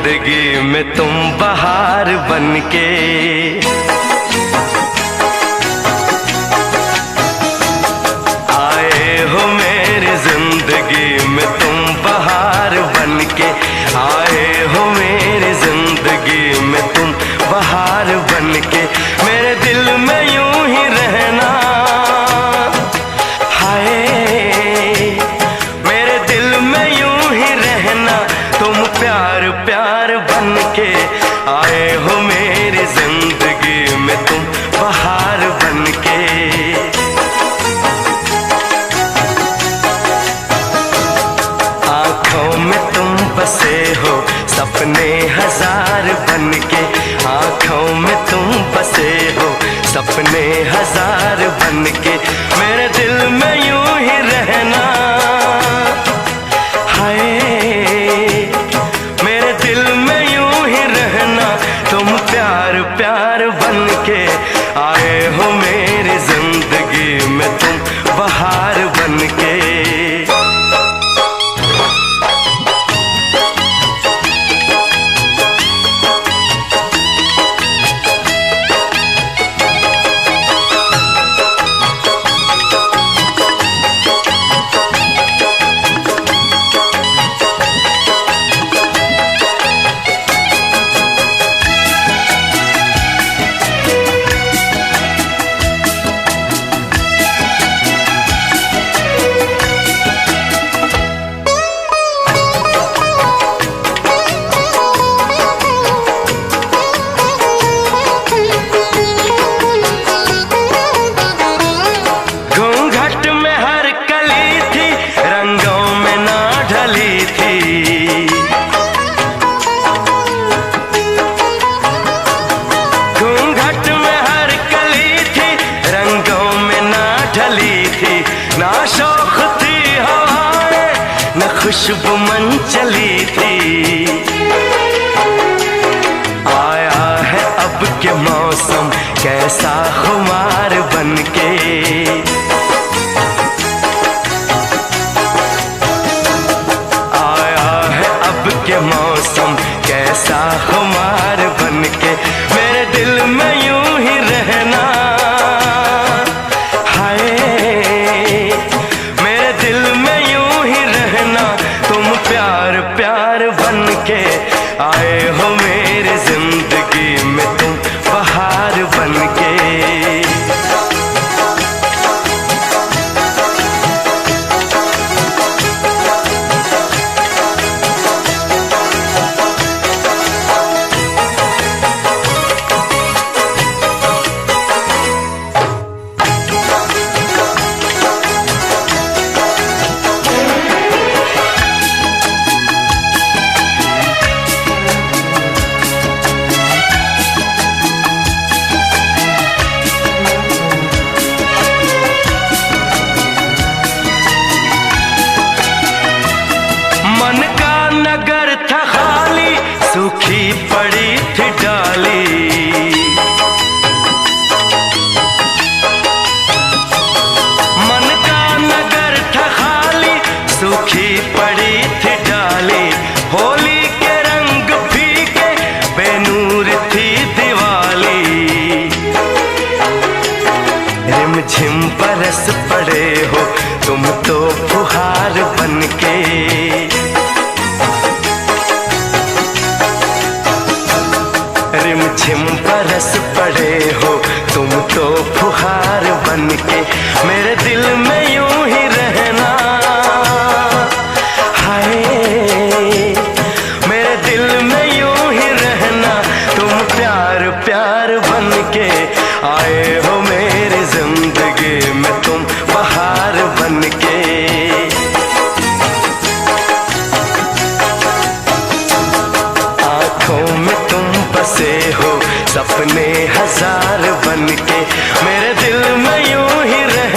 जिंदगी में तुम बहार बनके, आए हो मेरी जिंदगी में तुम बहार बनके, आए हो मेरी जिंदगी में तुम बहार बनके। मेरे दिल में यूं ही रहना, हाय मेरे दिल में यूं ही रहना, तुम प्यार प्यार बनके, आए हो मेरी जिंदगी में तुम बहार बनके। आँखों में तुम बसे हो सपने हजार बनके, आँखों में तुम बसे हो सपने हजार बनके। मेरे दिल में यूं ही रहना, हाय मेरे दिल में यूं ही रहना, तुम प्यार प्यार बनके, आए हो मेरी जिंदगी में तुम बहार बनके। ना शौक थी हवाएं न खुशबू मन चली थी, आया है अब के मौसम कैसा खुमार बनके, आया है अब के मौसम कैसा खुमार बनके। मेरे दिल में यूं ही रहना, प्यार बनके, आए हो मेरी जिंदगी में तुम बहार बनके। मन का नगर था खाली, सूखी पड़ी थी डाली, मन का नगर था खाली, सूखी पड़ी थी डाली। होली के रंग फीके बेनूर थी दिवाली, रिमझिम बरस पड़े हो तुम तो फुहार बनके, रिमझिम बरस पड़े हो तुम तो फुहार बनके। मेरे दिल में यूं ही रहना, हाय मेरे दिल में यूं ही रहना, तुम प्यार प्यार बनके, आए हो मेरी जिंदगी में तुम बहार बनके। आँखों में तुम बसे हो सपने हजार बनके, मेरे दिल में यूं ही रह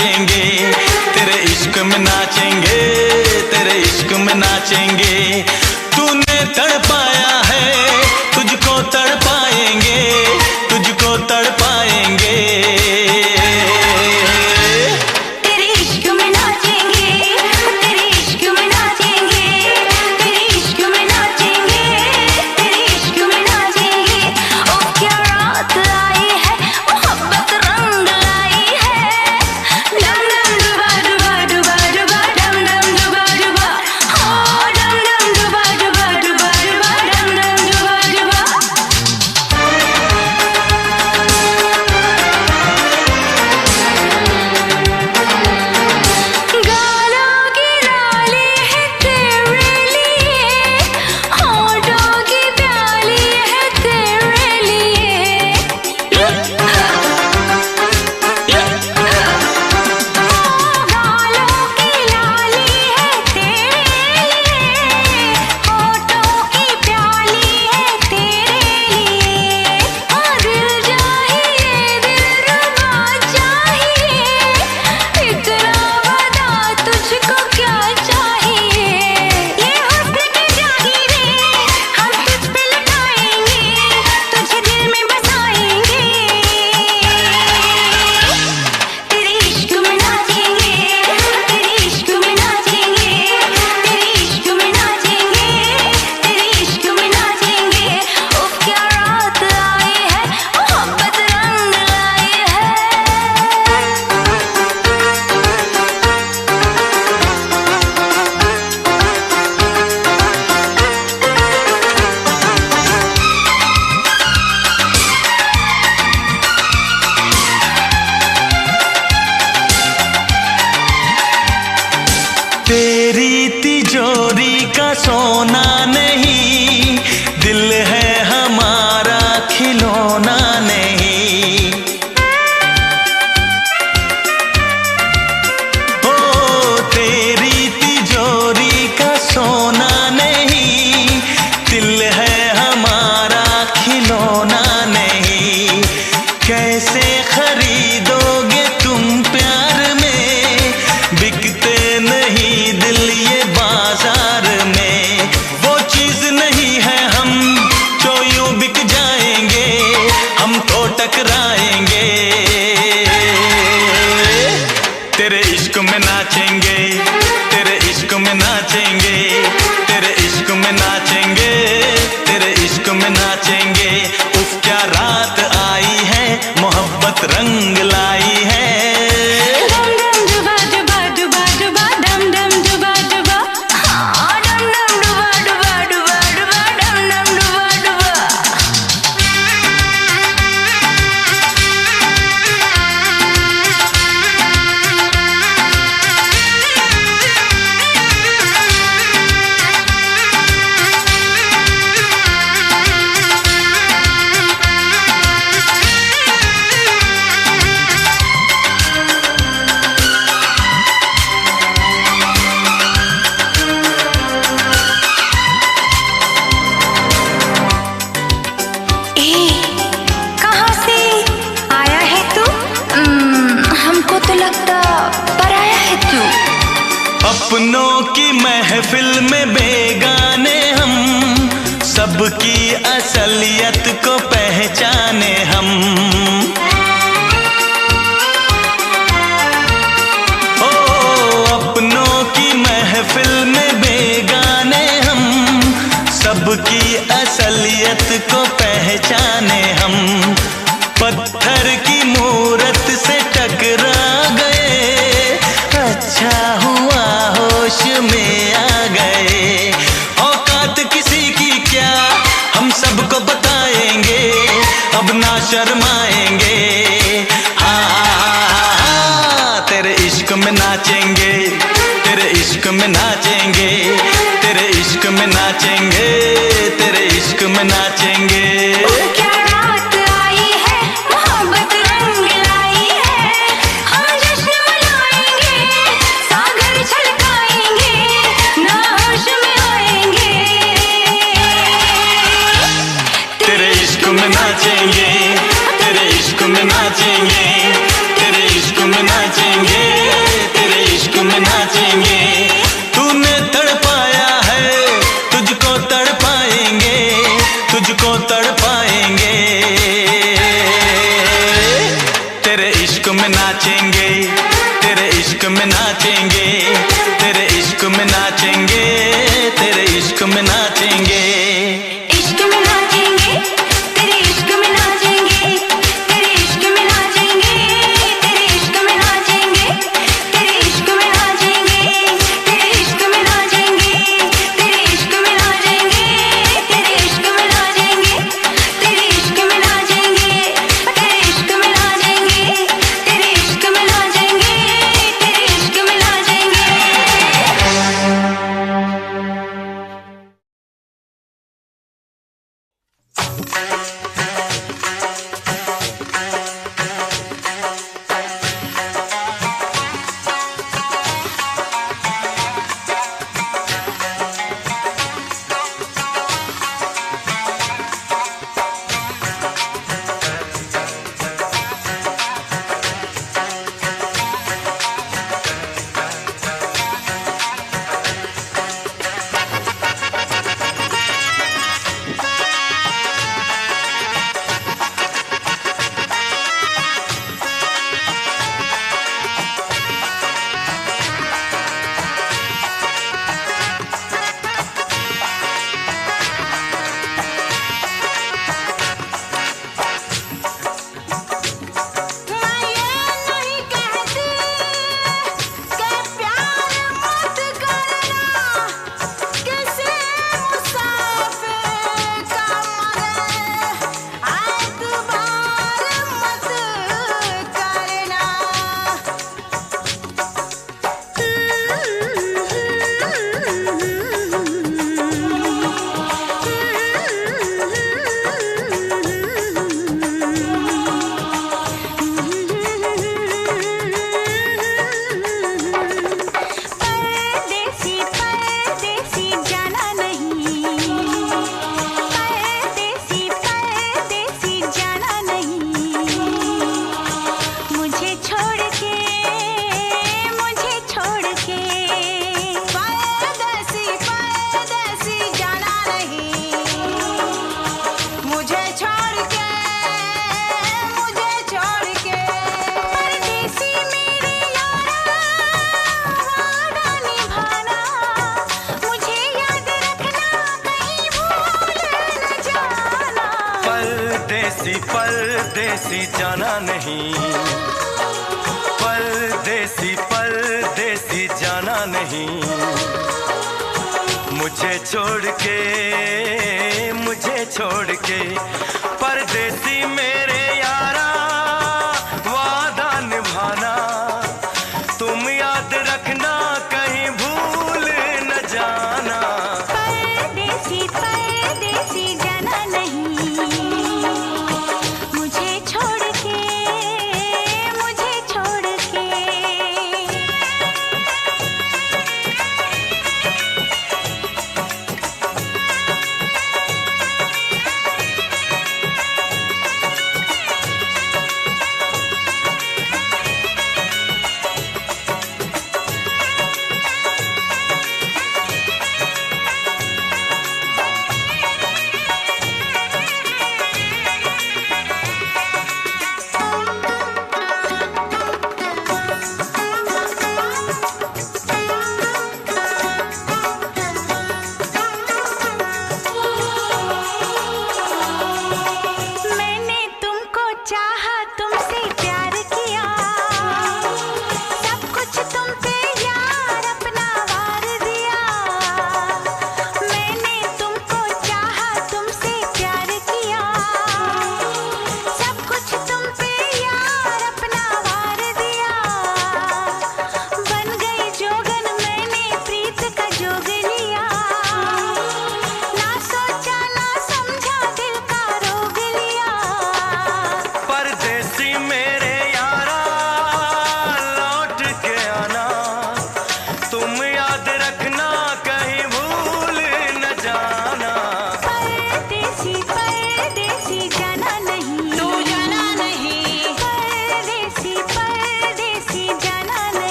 नाचेंगे, तेरे इश्क में नाचेंगे, तेरे इश्क में नाचेंगे। तूने तड़पाया है, तुझको तड़पाएंगे, तुझको तड़पाएंगे। तेरी तिजोरी का सोना नहीं, दिल है हमारा खिलौना नहीं। ओ तेरी तिजोरी का सोना नहीं, दिल है हमारा खिलौना नहीं। कैसे खरीदोगे तुम प्यार में, बिकते नहीं दिल ये बाजार में। वो चीज नहीं है हम जो यूं बिक जाएंगे, हम तो टकराएंगे। तेरे इश्क में नाचेंगे, तेरे इश्क में नाचेंगे, तेरे इश्क में नाचेंगे, तेरे इश्क में नाचेंगे। उफ क्या रात आई है, मोहब्बत रंग लाई है। अपनों की महफिल में बेगाने हम, सबकी असलियत को पहचाने हम। ओ अपनों की महफिल में बेगाने हम, सबकी असलियत को पहचाने हम। पत्थर की मूरत से टकरा गए, अच्छा हुआ होश में आ गए। औकात किसी की क्या, हम सबको बताएंगे, अब ना शर्माएंगे। हाँ तेरे इश्क में नाचेंगे, तेरे इश्क में नाचेंगे, तेरे इश्क में नाचेंगे, तेरे इश्क में नाचेंगे। नाचेंगे, तेरे इश्क में नाचेंगे, तेरे इश्क में नाचेंगे। तड़पाएंगे, तेरे इश्क में नाचेंगे, तेरे इश्क में नाचेंगे, तेरे इश्क में नाचेंगे, तेरे इश्क में नाचेंगे। इश्क में नाचेंगे, तेरे इश्क में नाचेंगे, तेरे इश्क में नाचेंगे, तेरे इश्क में नाचेंगे, तेरे इश्क में नाचेंगे, तेरे इश्क में नाचेंगे, तेरे इश्क में नाचेंगे, तेरे इश्क में नाचेंगे, तेरे इश्क में नाचेंगे, तेरे इश्क में नाचेंगे, तेरे इश्क में नाचेंगे, तेरे इश्क में नाचेंगे। परदेसी परदेसी जाना नहीं, परदेसी परदेसी जाना नहीं, मुझे छोड़ के, मुझे छोड़ के। परदेसी मेरे यारा वादा निभाना, तुम याद रखना कहीं भूल न जाना। परदेसी परदेसी जाना नहीं, मुझे छोड़ के, मुझे छोड़ के।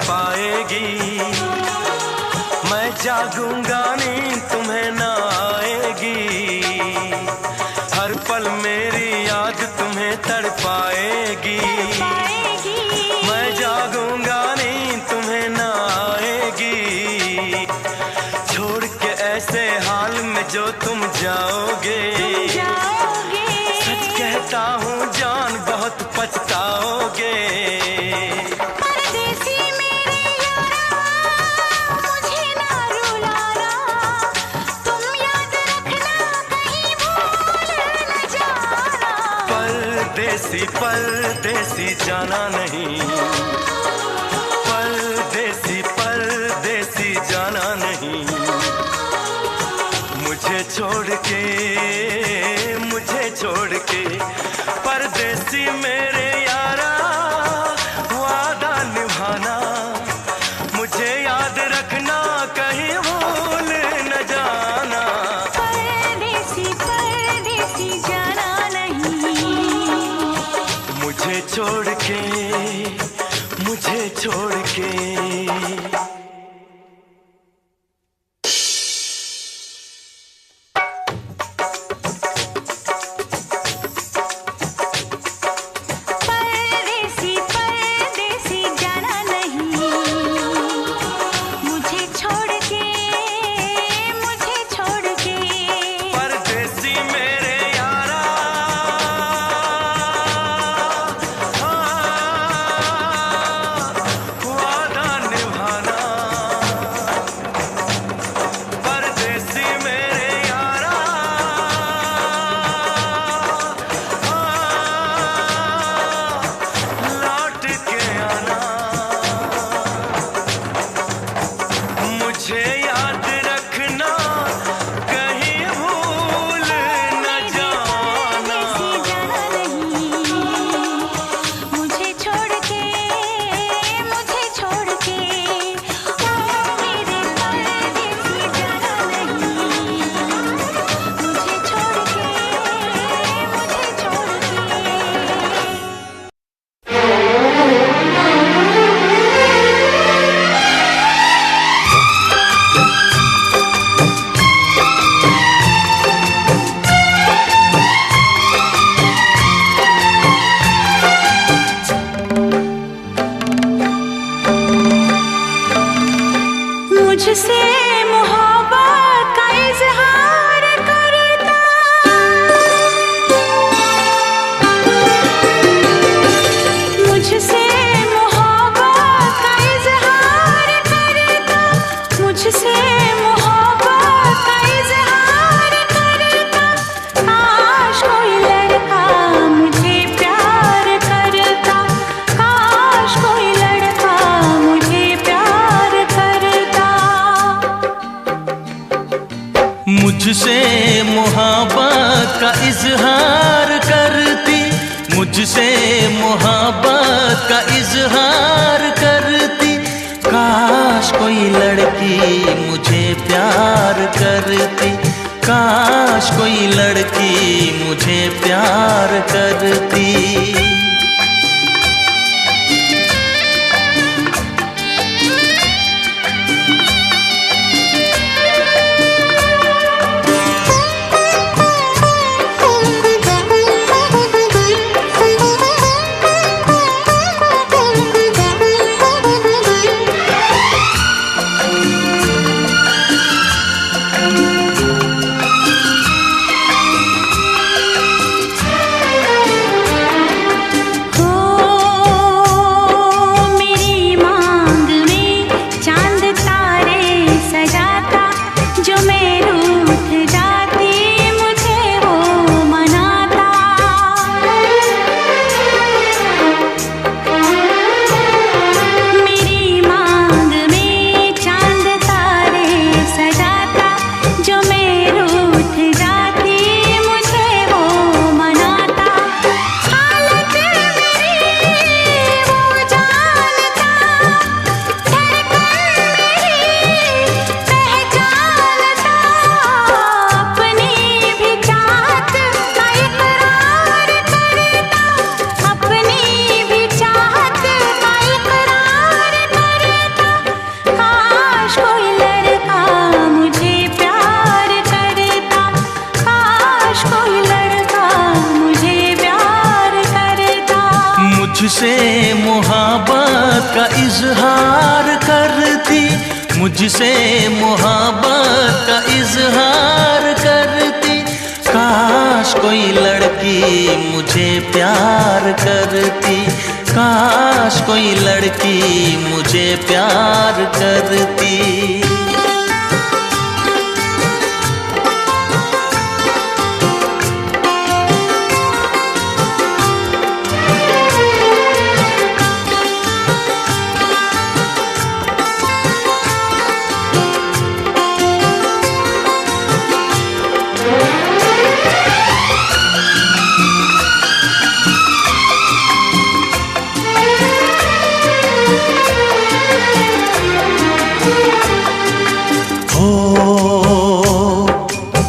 पाएगी। मैं जागूंगा नींद तुम्हें ना आएगी, हर पल मेरी याद तुम्हें तड़पाएगी। मैं जागूंगा नींद तुम्हें ना आएगी, छोड़ के ऐसे हाल में जो तुम जाओगे। सच कहता हूँ जान बहुत पछताओगे। परदेसी मेरे यारा मुझे ना रुलाना, तुम याद रखना कहीं भूल न जाना। परदेसी परदेसी जाना नहीं, परदेसी परदेसी जाना नहीं। मुझे छोड़ के परदेसी मेरे यारा वादा निभाना, मुझे याद रखना कहीं भूल न जाना। परदेसी परदेसी जाना नहीं, मुझे छोड़ के मुझसे मोहब्बत का इजहार करता, मुझसे मोहब्बत का इजहार करता, मुझसे मोहब्बत का इजहार करता। काश कोई लड़का मुझे प्यार करता, काश कोई लड़का मुझे प्यार करता। मुझसे मोहब्बत का इजहार करती, मुझसे मोहब्बत का इजहार करती। काश कोई लड़की मुझे प्यार करती, काश कोई लड़की मुझे प्यार करती। मुझसे मोहब्बत का इजहार करती, मुझसे मोहब्बत का इजहार करती। काश कोई लड़की मुझे प्यार करती, काश कोई लड़की मुझे प्यार करती।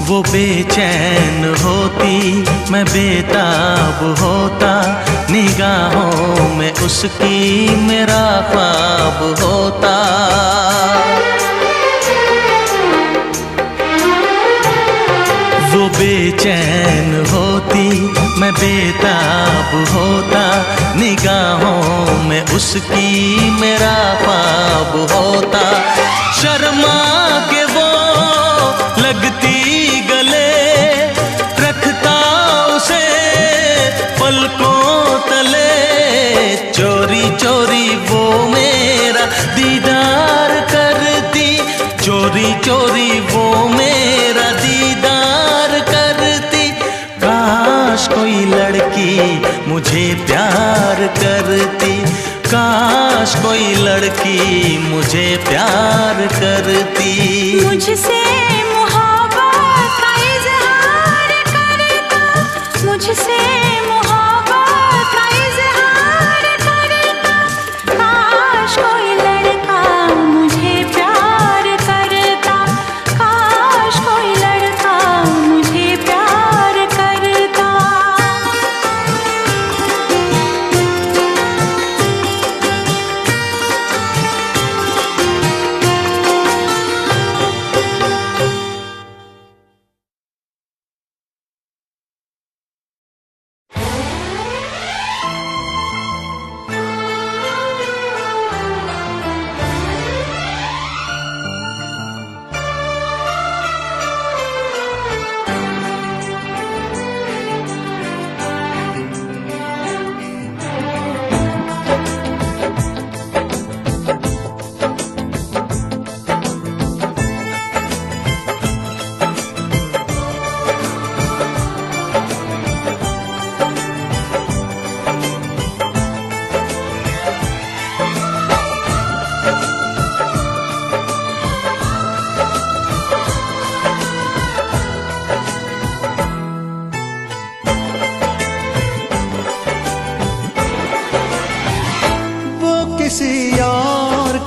वो बेचैन होती, मैं बेताब होता, निगाहों में उसकी मेरा ख्वाब होता। वो बेचैन होती, मैं बेताब होता, निगाहों में उसकी मेरा ख्वाब होता। शर्मा के वो लगती गले, रखता उसे पलकों तले। चोरी चोरी वो मेरा दीदार करती, चोरी चोरी वो मेरा दीदार करती। काश कोई लड़की मुझे प्यार करती, काश कोई लड़की मुझे प्यार करती। मुझसे मोहब्बत का इजहार करता, मुझसे मोहब्बत का इजहार करता। काश कोई लड़का मुझे प्यार करता, काश कोई लड़का मुझे प्यार करता।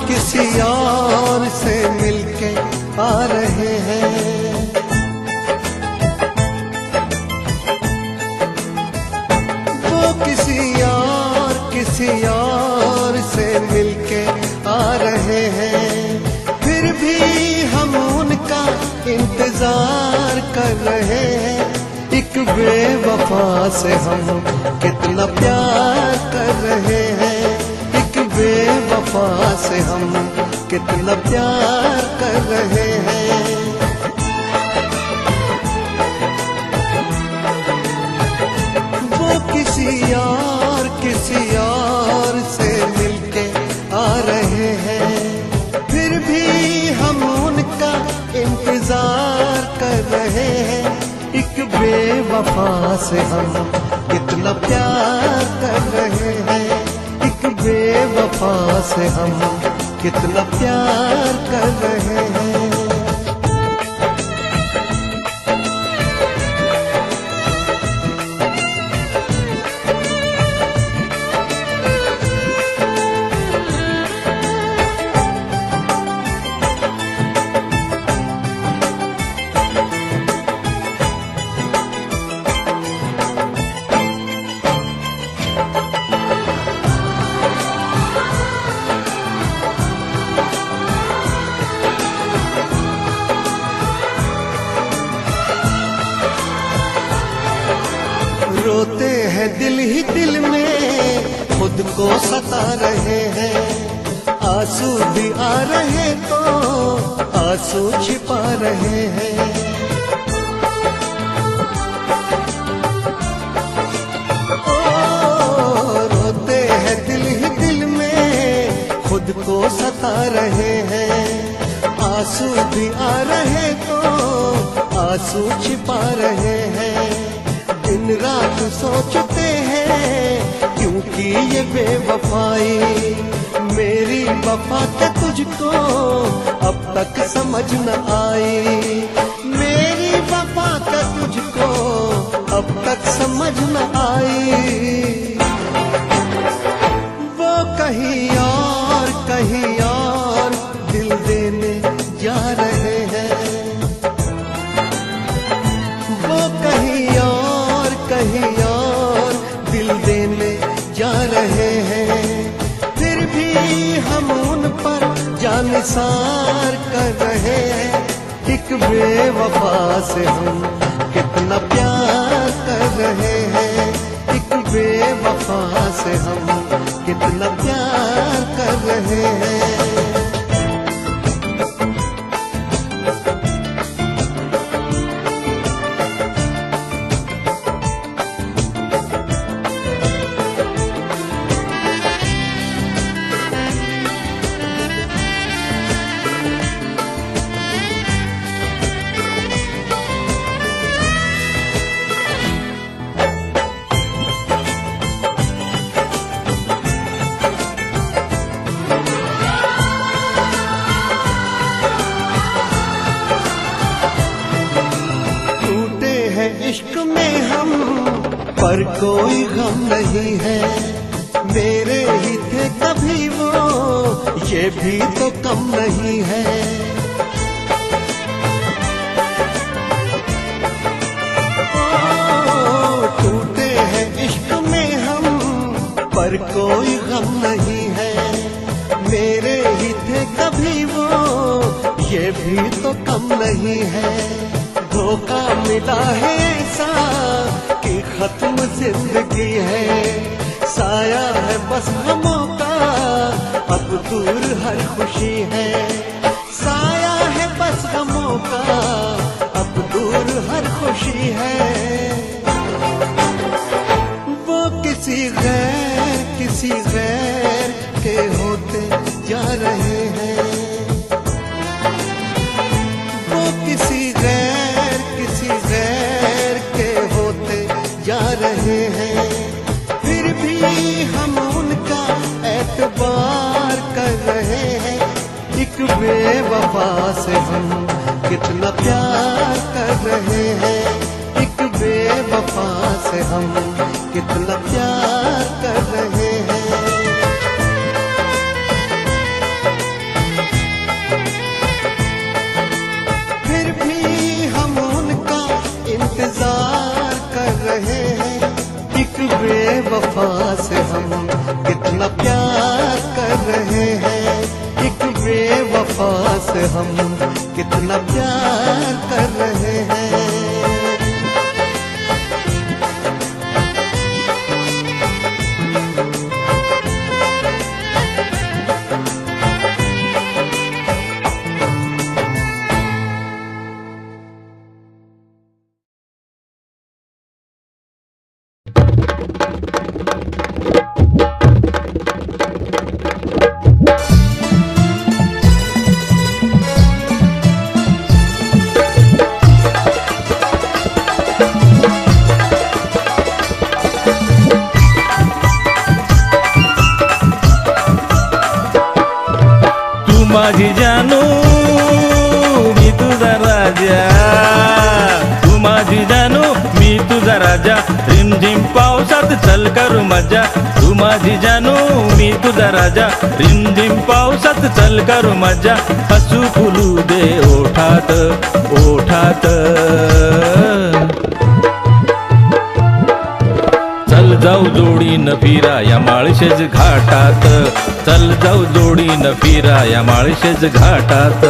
किसी और से मिलके आ रहे हैं। वो किसी और से मिलके आ रहे हैं। फिर भी हम उनका इंतजार कर रहे हैं। एक बेवफा से हम कितना प्यार कर रहे हैं। बेवफा से हम कितना प्यार कर रहे हैं। वो किसी और से मिलके आ रहे हैं। फिर भी हम उनका इंतजार कर रहे हैं। एक बेवफा से हम कितना प्यार कर रहे हैं। बेवफा से हम कितना प्यार कर रहे हैं। रोते हैं दिल ही दिल में खुद को सता रहे हैं। आंसू भी आ रहे तो आंसू छिपा रहे हैं। ओ रोते हैं दिल ही दिल में खुद को सता रहे हैं। आंसू भी आ रहे तो आंसू छिपा रहे हैं। दिन रात सोचते हैं क्योंकि ये बेवफाई मेरी वफा के तुझको अब तक समझ न आई। मेरी वफा के तुझको अब तक समझ न आई। वो कहीं और दिल देने जा रहे हैं। वो कहीं और दिल देने जा रहे हैं। फिर भी हम उन पर जानिसार कर रहे हैं। एक बेवफा से हम कितना प्यार कर रहे हैं। एक बेवफा से हम कितना प्यार कर रहे हैं। इश्क में हम पर कोई गम नहीं है। मेरे ही थे कभी वो ये भी तो कम नहीं है। टूटे हैं इश्क में हम पर कोई गम नहीं है। मेरे ही थे कभी वो ये भी तो कम नहीं है। धोखा मिला है ऐसा कि खत्म जिंदगी है। साया है बस गमों का अब दूर हर खुशी है। साया है बस गमों का अब दूर हर खुशी है। वो किसी गैर के होते जा रहे हैं। वो किसी गैर के होते जा रहे हैं। फिर भी हम उनका एतबार कर रहे हैं। एक बेवफा से हम कितना प्यार कर रहे हैं। एक बेवफा से हम कितना प्यार कर रहे हैं। इंतजार कर रहे हैं। एक बेवफा से हम कितना प्यार कर रहे हैं। एक बेवफा से हम कितना प्यार कर रहे हैं। माझी जानू मी तुझा राजा, तू माझी जानू मी तुझा राजा, रिमझिम पावसात चल करू मजा, तू माझी जानू मी तुझा राजा, रिमझिम पावसात चल करू मजा, हसू फुलू दे ओठात ओठात, चल जाऊ जोडीनं फिरा या माळशेज घाटात, चल जाऊ जोडीनं फिरा या माळशेज घाटात.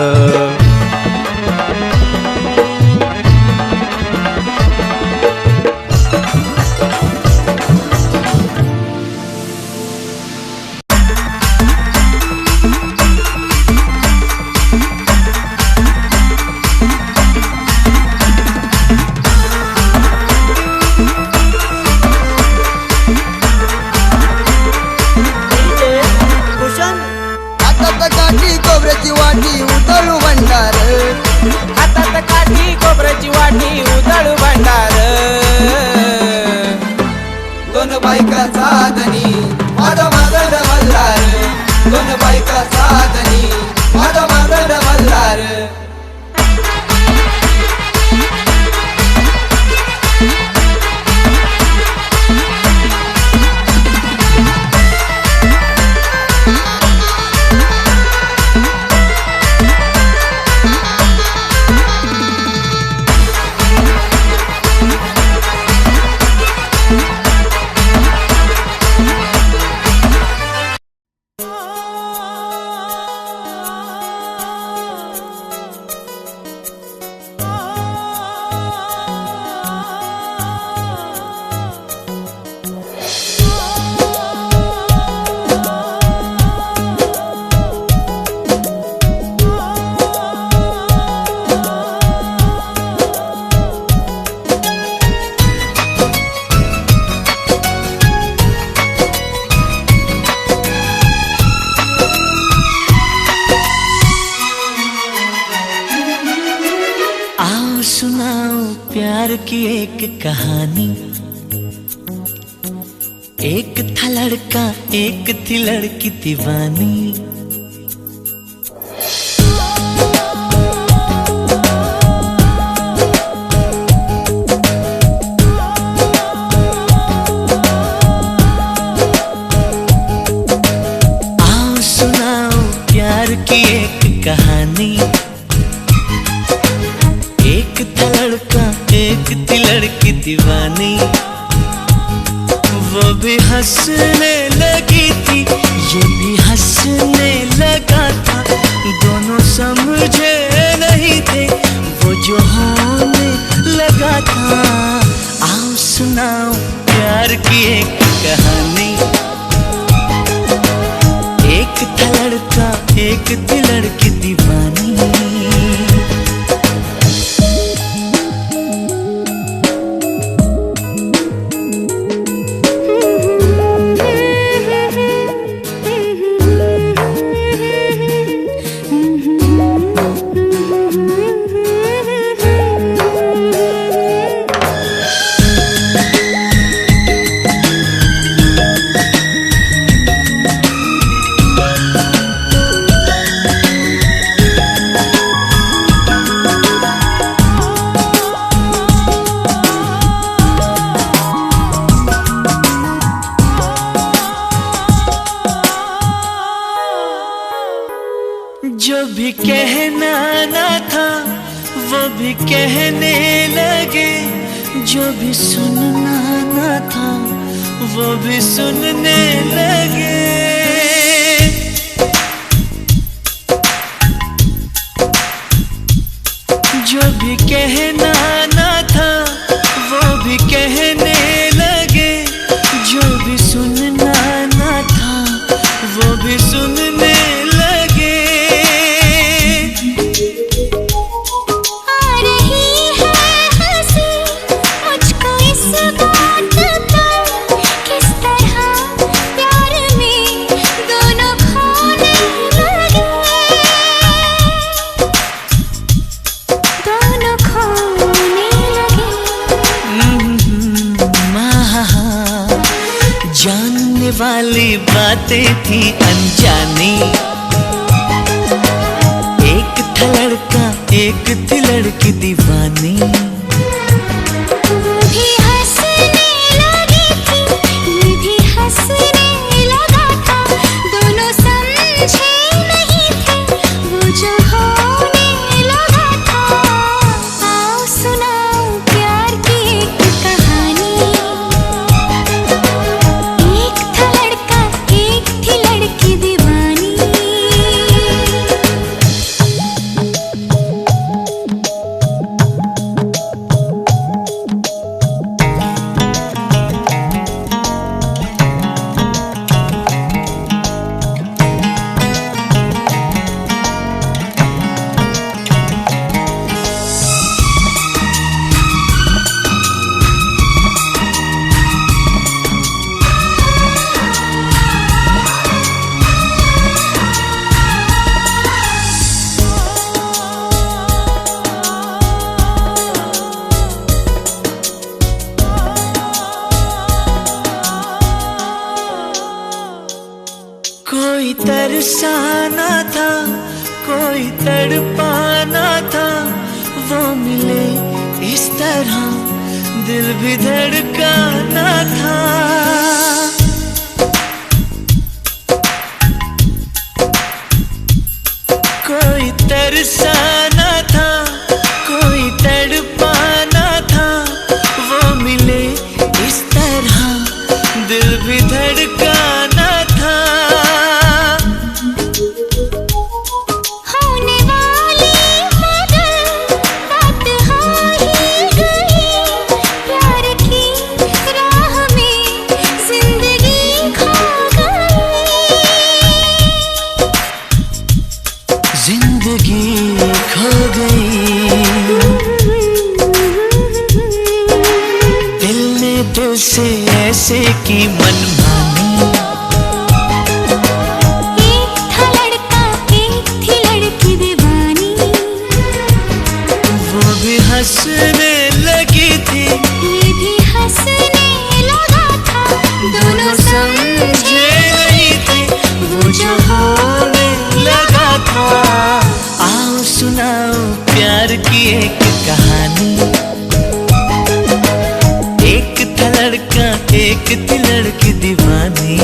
सुनाऊं प्यार की एक कहानी। एक था लड़का एक थी लड़की दीवानी। आओ सुनाओ प्यार की एक कहानी। एक था लड़का एक थी लड़की दीवानी। वो भी हंसने लगी थी ये भी हंसने लगा था। दोनों समझे नहीं थे वो जो होने लगा था। आओ सुनाओ प्यार की एक कहानी। एक था लड़का एक थी लड़की दीवानी। जो भी कहना ना था वो भी कहने लगे। जो भी सुनना ना था वो भी सुनने लगे। जो भी कहना ना था वो भी कहने लगे। जो भी सुनना ना था वो भी सुनने लगे। जानने वाली बातें थी अनजानी। एक था लड़का एक थी लड़की दीवानी। वो भी हंसने लगी थी ये भी हंसने लगा था। दोनों समझे नहीं थे वो जो होने लगा था। आओ सुनाओ प्यार की एक कहानी। एक था लड़का एक थी लड़की दीवानी। कोई तरसाना था कोई तड़पाना था। वो मिले इस तरह दिल भी धड़काना था। कोई तरसाना था कोई तड़पाना था। वो मिले इस तरह दिल भी धड़काना था। होने वाली बात हो ही गई। प्यार की राह में जिंदगी खो गई। जिंदगी खो गई। दिल ने दिल से ऐसे की मनमानी। एक था लड़का एक थी लड़की दीवानी। वो भी हंसने लगी थी, ये भी हंसने लगा था, दोनों समझे नहीं थे वो जो होने लगा था। आओ सुनाओ प्यार की एक कहानी, एक था लड़का एक थी लड़की दीवानी।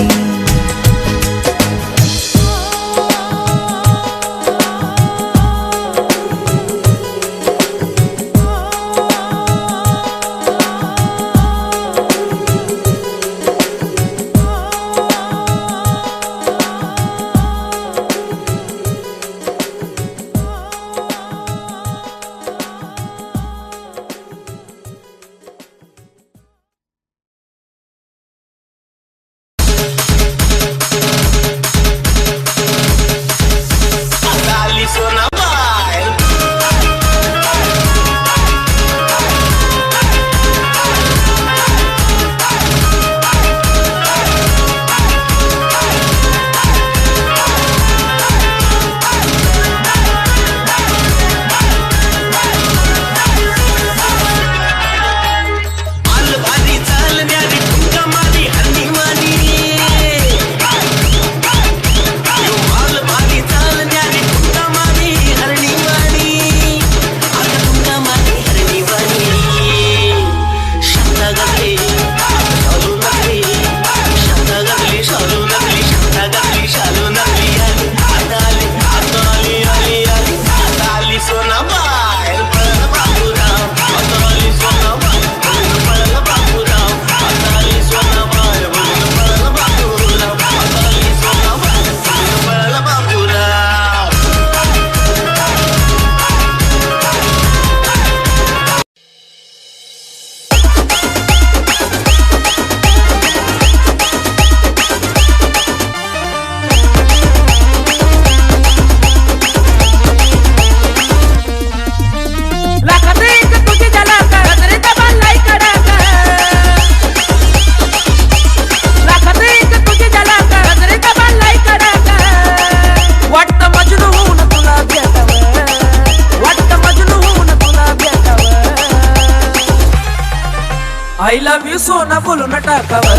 I love you सोना बोलून टाकावं,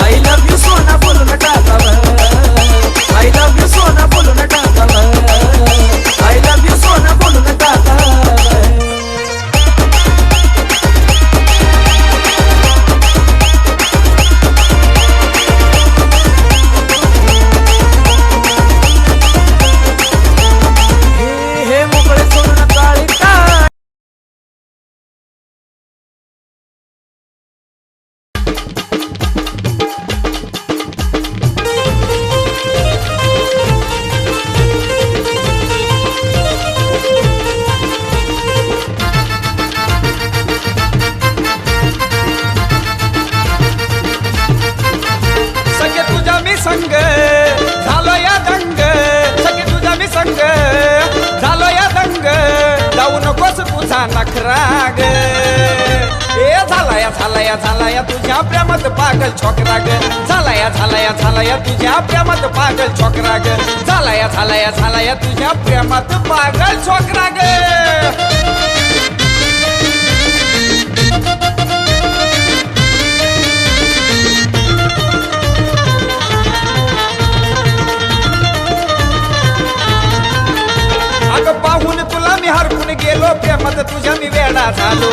I love you सोना बोलून टाकावं, I love you सोना बोलून टाकावं, I love you सोना बोलून टाकावं. हे मोकळे सोडून काळी काळ संग झालो या दंग, सगळे तुझा मी संग झालो या दंग, जाऊ नकोस तुझा नखराग. ए झाला या तुझ्या प्रेमात पागल छोकरा ग, झाला या तुझ्या प्रेमात पागल छोकरा ग, झाला या तुझ्या प्रेमात पागल छोकरा ग. पाहून तुला मी हरपून गेलो, प्रेमात तुझ्या मी वेडा झालो,